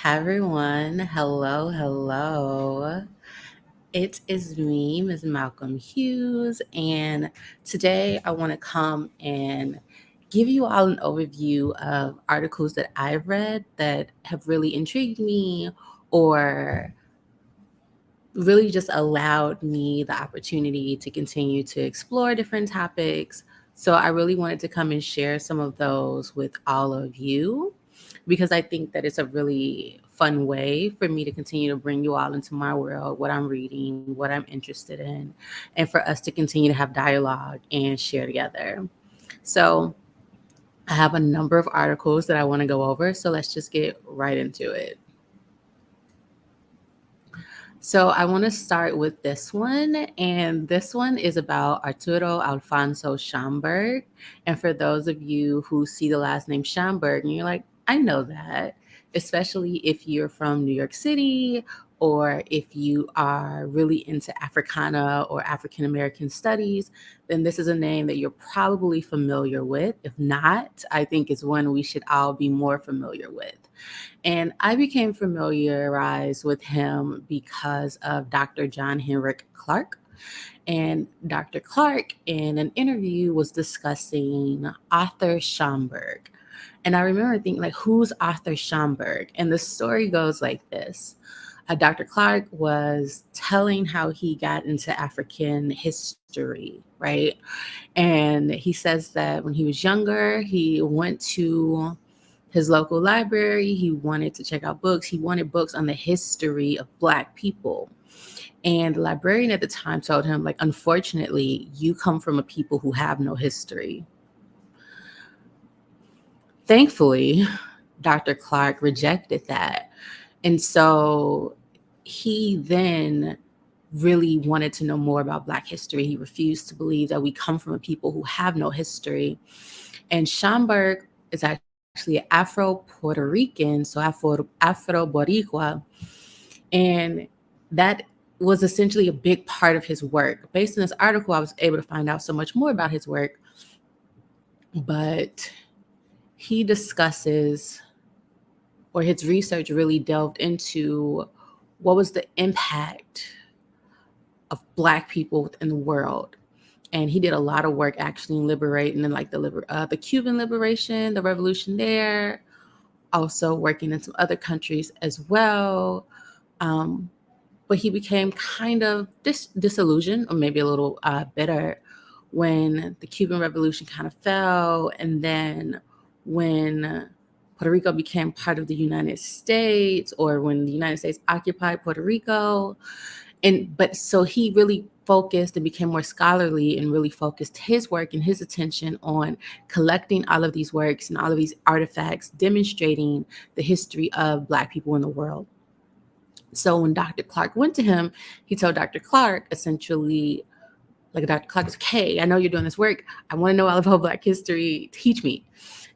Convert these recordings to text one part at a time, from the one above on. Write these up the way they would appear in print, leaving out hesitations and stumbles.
Hi everyone. Hello, hello. It is me, Ms. Malcolm Hughes, and today I want to come and give you all an overview of articles that I've read that have really intrigued me or really just allowed me the opportunity to continue to explore different topics. So I really wanted to come and share some of those with all of you because I think that it's a really fun way for me to continue to bring you all into my world, what I'm reading, what I'm interested in, and for us to continue to have dialogue and share together. So I have a number of articles that I want to go over. So let's just get right into it. So I want to start with this one, and this one is about Arturo Alfonso Schomburg. And for those of you who see the last name Schomburg, and you're like, I know that, especially if you're from New York City or if you are really into Africana or African American studies, then this is a name that you're probably familiar with. If not, I think it's one we should all be more familiar with. And I became familiarized with him because of Dr. John Henrik Clark. And Dr. Clark, in an interview, was discussing Arthur Schomburg. And I remember thinking, like, who's Arthur Schomburg? And the story goes like this. Dr. Clark was telling how he got into African history, right? And he says that when he was younger, he went to his local library. He wanted to check out books. He wanted books on the history of Black people. And the librarian at the time told him, like, unfortunately, you come from a people who have no history. Thankfully, Dr. Clark rejected that. And so he then really wanted to know more about Black history. He refused to believe that we come from a people who have no history. And Schomburg is actually Afro-Puerto Rican, so Afro-Boricua. And that was essentially a big part of his work. Based on this article, I was able to find out so much more about his work. But he discusses, or his research really delved into, what was the impact of Black people within the world. And he did a lot of work actually in liberating, and like the Cuban liberation, the revolution there, also working in some other countries as well. But he became kind of disillusioned, or maybe a little bitter, when the Cuban Revolution kind of fell, and then when Puerto Rico became part of the United States, or when the United States occupied Puerto Rico. But so he really focused and became more scholarly and really focused his work and his attention on collecting all of these works and all of these artifacts demonstrating the history of Black people in the world. So when Dr. Clark went to him, he told Dr. Clark essentially, like, Dr. Clark was, okay, I know you're doing this work. I want to know all about Black history. Teach me.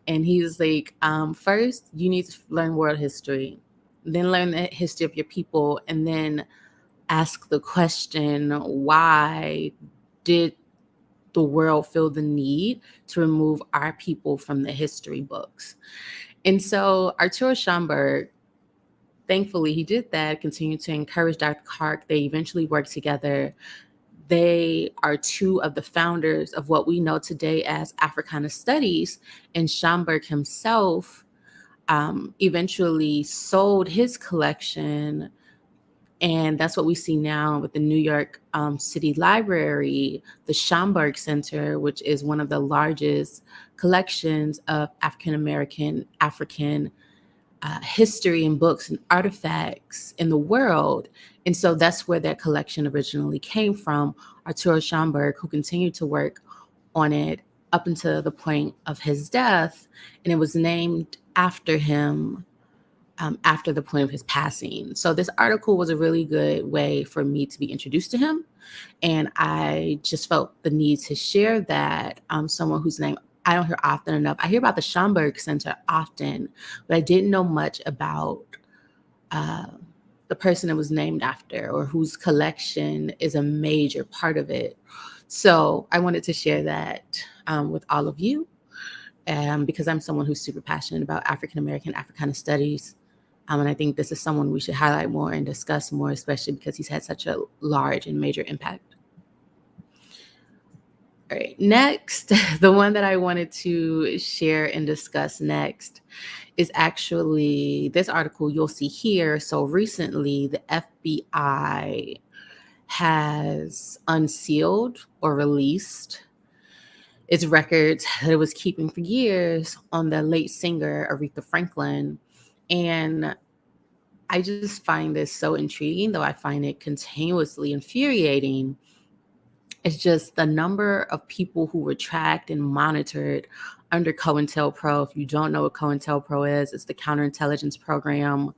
And he was like, first, you need to learn world history, then learn the history of your people, and then ask the question, why did the world feel the need to remove our people from the history books? And so Arturo Schomburg, thankfully, he did that, continued to encourage Dr. Clark. They eventually worked together. They are two of the founders of what we know today as Africana Studies. And Schomburg himself eventually sold his collection. And that's what we see now with the New York City Library, the Schomburg Center, which is one of the largest collections of African history and books and artifacts in the world. And so that's where that collection originally came from. Arturo Schomburg, who continued to work on it up until the point of his death. And it was named after him after the point of his passing. So this article was a really good way for me to be introduced to him. And I just felt the need to share that. Someone whose name I don't hear often enough. I hear about the Schomburg Center often, but I didn't know much about the person it was named after, or whose collection is a major part of it. So I wanted to share that with all of you, because I'm someone who's super passionate about African American Africana studies. And I think this is someone we should highlight more and discuss more, especially because he's had such a large and major impact. All right, next, the one that I wanted to share and discuss next is actually this article you'll see here. So recently, the FBI has unsealed or released its records that it was keeping for years on the late singer Aretha Franklin. And I just find this so intriguing, though I find it continuously infuriating. It's just the number of people who were tracked and monitored under COINTELPRO. If you don't know what COINTELPRO is, it's the counterintelligence program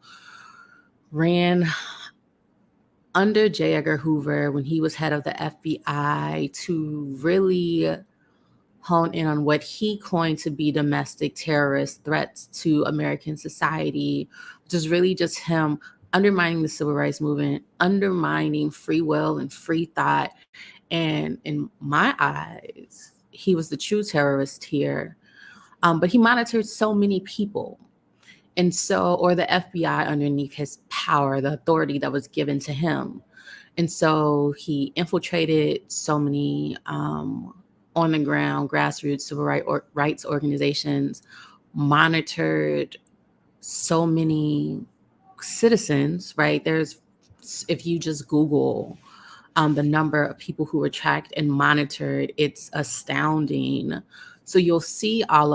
ran under J. Edgar Hoover when he was head of the FBI to really hone in on what he coined to be domestic terrorist threats to American society, which is really just him undermining the civil rights movement, undermining free will and free thought. And in my eyes, he was the true terrorist here. But he monitored so many people. And so, or the FBI underneath his power, the authority that was given to him. And so he infiltrated so many on the ground grassroots civil rights organizations, monitored so many citizens, right? If you just Google the number of people who were tracked and monitored, it's astounding. So you'll see all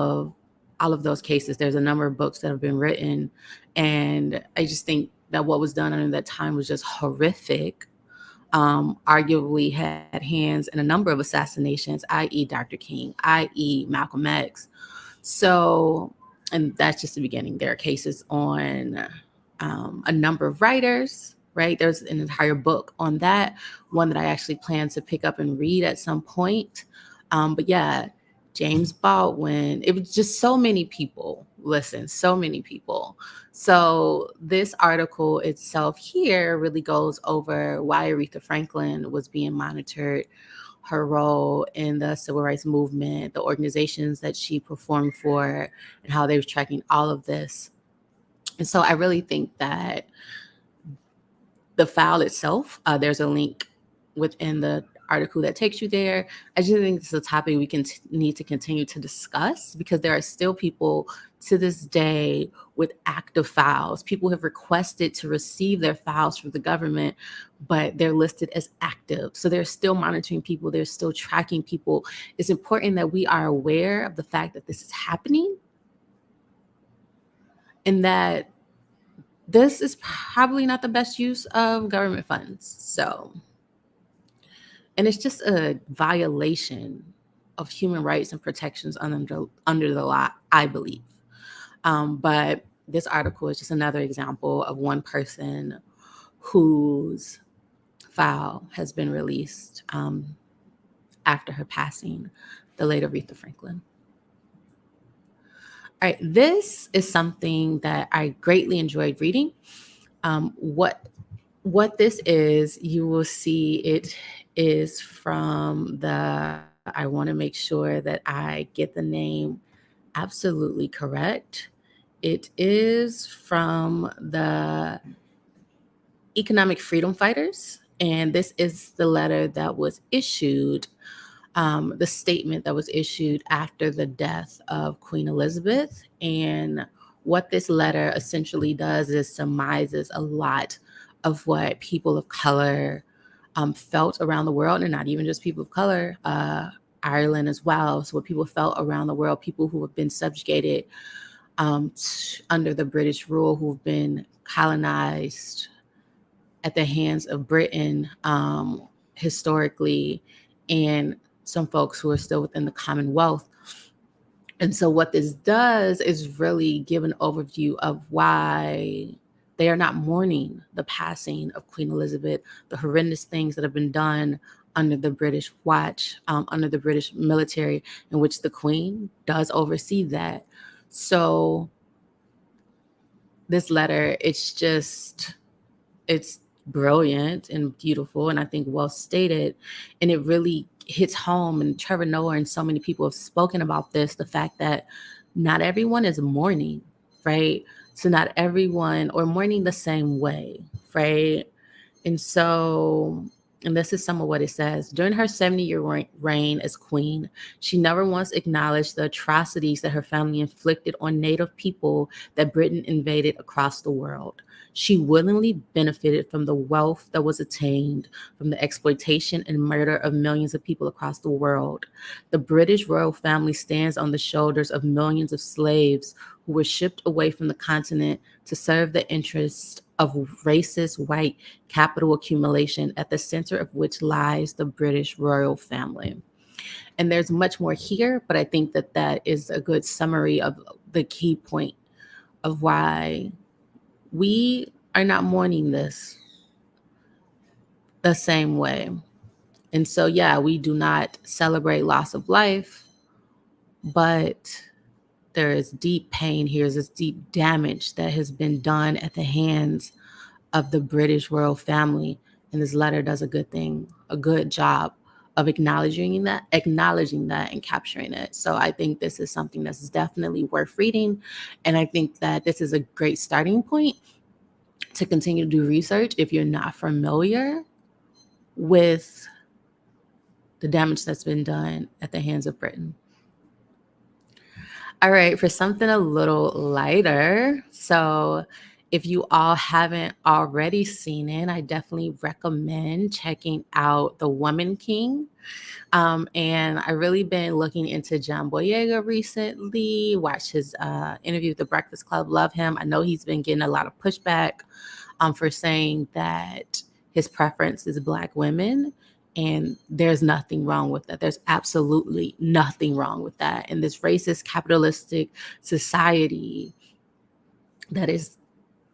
of those cases. There's a number of books that have been written, and I just think that what was done under that time was just horrific. Arguably had hands in a number of assassinations, i.e. Dr. King, i.e. Malcolm X. So, and that's just the beginning. There are cases on a number of writers, right? There's an entire book on that, one that I actually plan to pick up and read at some point. But yeah, James Baldwin, it was just so many people. Listen, so many people. So this article itself here really goes over why Aretha Franklin was being monitored, her role in the civil rights movement, the organizations that she performed for, and how they were tracking all of this. And so I really think that the file itself, there's a link within the article that takes you there. I just think it's a topic we need to continue to discuss, because there are still people to this day with active files. People have requested to receive their files from the government, but they're listed as active. So they're still monitoring people. They're still tracking people. It's important that we are aware of the fact that this is happening, and that this is probably not the best use of government funds. So, and it's just a violation of human rights and protections under the law, I believe. But this article is just another example of one person whose file has been released after her passing, the late Aretha Franklin. All right, this is something that I greatly enjoyed reading. What this is, you will see it is from I want to make sure that I get the name absolutely correct. It is from the Economic Freedom Fighters, and this is the letter that was issued, the statement that was issued after the death of Queen Elizabeth. And what this letter essentially does is surmises a lot of what people of color felt around the world, and not even just people of color, Ireland as well. So what people felt around the world, people who have been subjugated under the British rule, who have been colonized at the hands of Britain historically, and some folks who are still within the Commonwealth. And so what this does is really give an overview of why they are not mourning the passing of Queen Elizabeth, the horrendous things that have been done under the British watch, under the British military, in which the Queen does oversee that. So this letter, it's brilliant and beautiful, and I think well stated, and it really hits home. And Trevor Noah and so many people have spoken about this, the fact that not everyone is mourning, right? to not everyone or mourning the same way, right? And so, and this is some of what it says. During her 70-year reign as queen, she never once acknowledged the atrocities that her family inflicted on Native people that Britain invaded across the world. She willingly benefited from the wealth that was attained from the exploitation and murder of millions of people across the world. The British royal family stands on the shoulders of millions of slaves who were shipped away from the continent to serve the interests of racist white capital accumulation, at the center of which lies the British royal family. And there's much more here, but I think that that is a good summary of the key point of why we are not mourning this the same way. And so, yeah, we do not celebrate loss of life, but there is deep pain here. There's deep damage that has been done at the hands of the British royal family. And this letter does a good job of acknowledging that and capturing it. So I think this is something that's definitely worth reading. And I think that this is a great starting point to continue to do research if you're not familiar with the damage that's been done at the hands of Britain. All right, for something a little lighter. So if you all haven't already seen it, I definitely recommend checking out The Woman King. And I really been looking into John Boyega recently, watched his interview with The Breakfast Club, love him. I know he's been getting a lot of pushback for saying that his preference is Black women. And there's nothing wrong with that. There's absolutely nothing wrong with that. In this racist, capitalistic society that is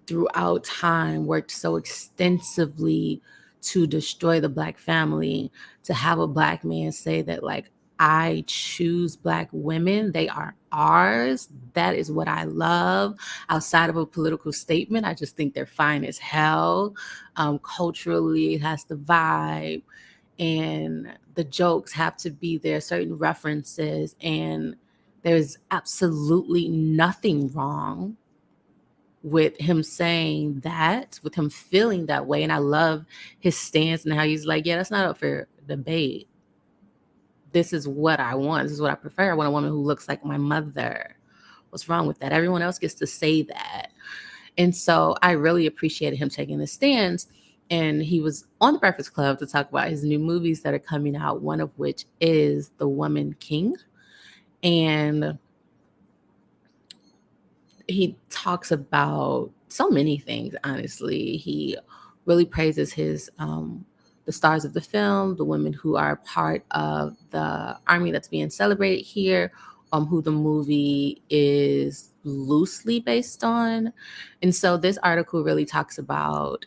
throughout time worked so extensively to destroy the Black family, to have a Black man say that, like, I choose Black women, they are ours. That is what I love. Outside of a political statement, I just think they're fine as hell. Culturally, it has the vibe, and the jokes have to be there, certain references, and there's absolutely nothing wrong with him saying that, with him feeling that way. And I love his stance and how he's like, yeah, that's not up for debate. This is what I want. This is what I prefer. I want a woman who looks like my mother. What's wrong with that? Everyone else gets to say that. And so I really appreciated him taking this stance. And he was on The Breakfast Club to talk about his new movies that are coming out, one of which is The Woman King. And he talks about so many things, honestly. He really praises his the stars of the film, the women who are part of the army that's being celebrated here, who the movie is loosely based on. And so this article really talks about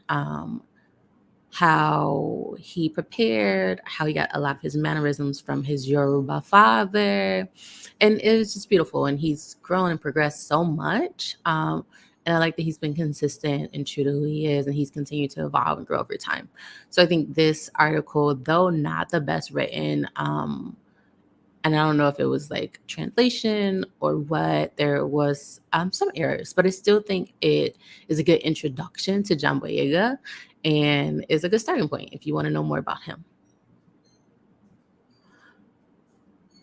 how he prepared, how he got a lot of his mannerisms from his Yoruba father. And it was just beautiful. And he's grown and progressed so much. And I like that he's been consistent and true to who he is, and he's continued to evolve and grow over time. So I think this article, though not the best written, and I don't know if it was like translation or what, there was some errors, but I still think it is a good introduction to John Boyega and is a good starting point if you want to know more about him.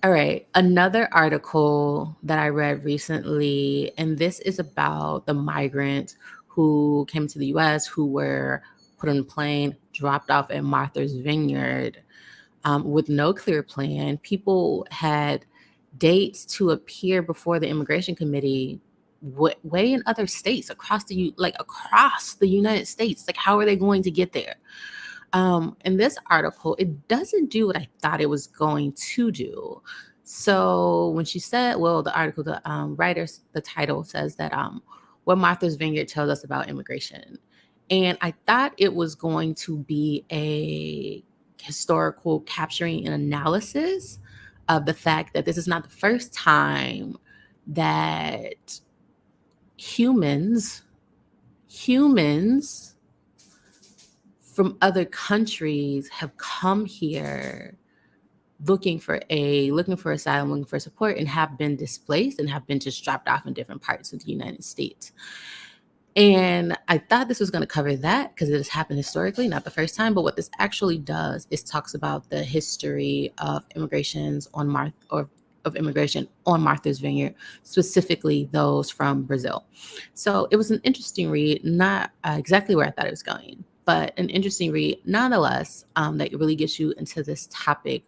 All right, another article that I read recently, and this is about the migrants who came to the US who were put on a plane, dropped off at Martha's Vineyard with no clear plan. People had dates to appear before the immigration committee way in other states across the United States. Like, how are they going to get there? In this article, it doesn't do what I thought it was going to do. So when she said, well, the article, the writers, the title says that what Martha's Vineyard tells us about immigration. And I thought it was going to be a historical capturing and analysis of the fact that this is not the first time that humans from other countries have come here looking for asylum, looking for support, and have been displaced and have been just dropped off in different parts of the United States. And I thought this was going to cover that because it has happened historically, not the first time. But what this actually does is talks about the history of immigration on Martha's Vineyard, specifically those from Brazil. So it was an interesting read, not exactly where I thought it was going, but an interesting read nonetheless, that really gets you into this topic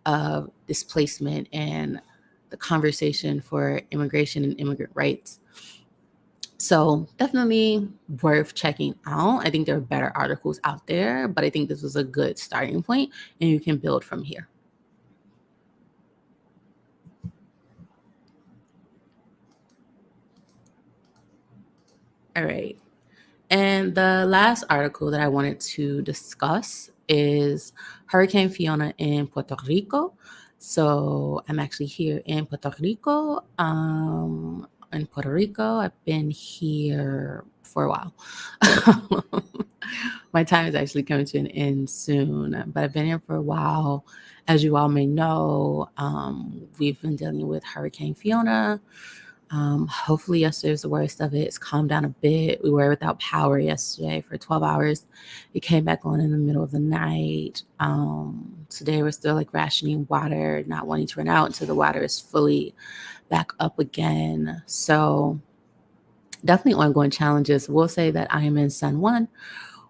of displacement and the conversation for immigration and immigrant rights. So definitely worth checking out. I think there are better articles out there, but I think this was a good starting point and you can build from here. All right. And the last article that I wanted to discuss is Hurricane Fiona in Puerto Rico. So I'm actually here in Puerto Rico. I've been here for a while. My time is actually coming to an end soon, but I've been here for a while. As you all may know, we've been dealing with Hurricane Fiona. Hopefully yesterday was the worst of it. It's calmed down a bit. We were without power yesterday for 12 hours. It came back on in the middle of the night. Today we're still like rationing water, not wanting to run out until the water is fully back up again. So definitely ongoing challenges. We'll say that I am in San Juan,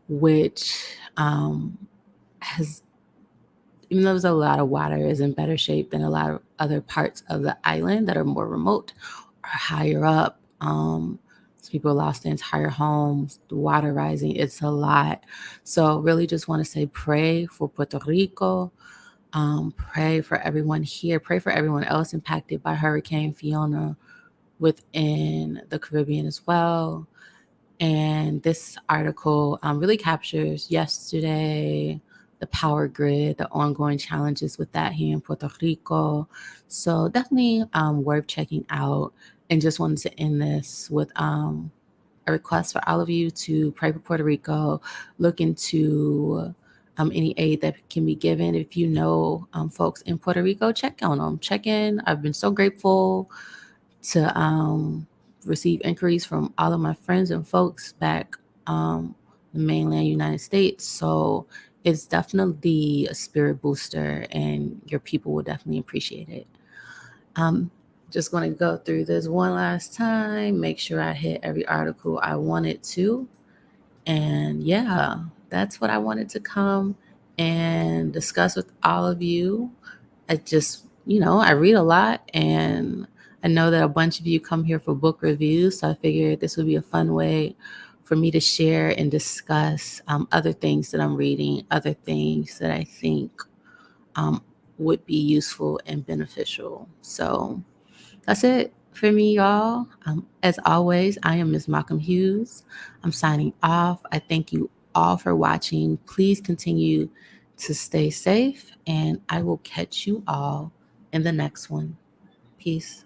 which has, even though there's a lot of water, is in better shape than a lot of other parts of the island that are more remote or higher up. So people lost their entire homes, the water rising, it's a lot. So really just want to say pray for Puerto Rico, pray for everyone here, pray for everyone else impacted by Hurricane Fiona within the Caribbean as well. And this article really captures yesterday, the power grid, the ongoing challenges with that here in Puerto Rico. So definitely worth checking out. And just wanted to end this with a request for all of you to pray for Puerto Rico, look into any aid that can be given. If you know folks in Puerto Rico, check on them, check in. I've been so grateful to receive inquiries from all of my friends and folks back the mainland United States. So it's definitely a spirit booster and your people will definitely appreciate it. Just going to go through this one last time, make sure I hit every article I wanted to. And yeah, that's what I wanted to come and discuss with all of you. I just, I read a lot and I know that a bunch of you come here for book reviews. So I figured this would be a fun way for me to share and discuss other things that I'm reading, other things that I think would be useful and beneficial. So that's it for me, y'all. As always, I am MsMalcolmHughes. I'm signing off. I thank you all for watching. Please continue to stay safe, and I will catch you all in the next one. Peace.